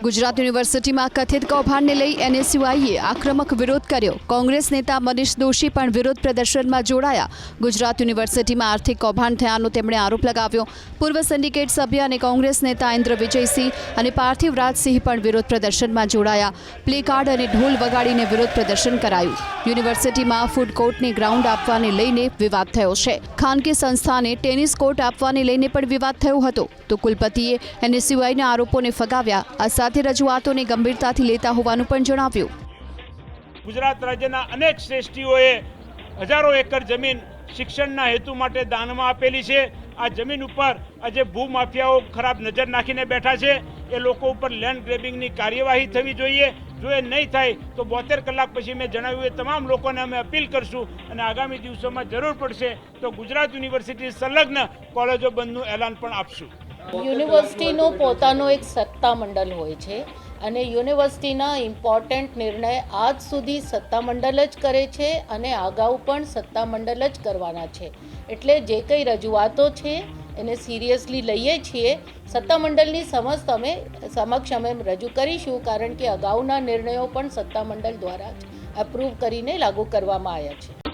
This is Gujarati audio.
ગુજરાત યુનિવર્સિટીમાં કથિત કૌભાંડને લઈ એનએસયુઆઈએ આક્રમક વિરોધ કર્યો। કોંગ્રેસ નેતા મનીષ દોશી પણ વિરોધ પ્રદર્શનમાં જોડાયા। ગુજરાત યુનિવર્સિટીમાં આર્થિક કૌભાંડ થયાનો તેમણે આરોપ લગાવ્યો। પૂર્વ સિન્ડિકેટ સભ્ય અને કોંગ્રેસ નેતા ઇન્દ્ર વિજયસિંહ અને પાર્થિવ રાજસિંહ પણ વિરોધ પ્રદર્શનમાં જોડાયા। પ્લે કાર્ડ અને ઢોલ વગાડીને વિરોધ પ્રદર્શન કરાયું। યુનિવર્સિટીમાં ફૂડ કોર્ટને ગ્રાઉન્ડ આપવાને લઈને વિવાદ થયો છે। ખાનગી સંસ્થાને ટેનિસ કોર્ટ આપવાને લઈને પણ વિવાદ થયો હતો તો કુલપતિએ એનએસયુઆઈના આરોપોને ફગાવ્યા। સાથે રજૂઆતોને ગંભીરતાથી લેતા હોવાનું પણ જણાવ્યું। ગુજરાત રાજ્યના અનેક શ્રેષ્ઠીઓએ હજારો એકર જમીન શિક્ષણના હેતુ માટે દાનમાં આપેલી છે। આ જમીન ઉપર આજે ભૂમાફિયાઓ ખરાબ નજર નાખીને બેઠા છે। એ લોકો ઉપર લેન્ડ ગ્રેબિંગની કાર્યવાહી થવી જોઈએ। જો એ નહીં થાય તો 72 કલાક પછી મેં જણાવ્યું એ તમામ લોકોને અમે અપીલ કરશું અને આગામી દિવસોમાં જરૂર પડશે તો ગુજરાત યુનિવર્સિટી સંલગ્ન કોલેજો બંધનું એલાન પણ આપશું। યુનિવર્સિટીનો પોતાનો એક સત્તામંડળ હોય છે અને યુનિવર્સિટીના ઇમ્પોર્ટન્ટ નિર્ણય આજ સુધી સત્તામંડળ જ કરે છે અને અગાઉ પણ સત્તામંડળ જ કરવાના છે। એટલે જે કંઈ રજૂઆતો છે એને સિરિયસલી લઈએ છીએ। સત્તામંડળની સમક્ષ અમે રજૂ કરીશું કારણ કે અગાઉના નિર્ણયો પણ સત્તામંડળ દ્વારા જ અપ્રૂવ કરીને લાગુ કરવામાં આવ્યા છે।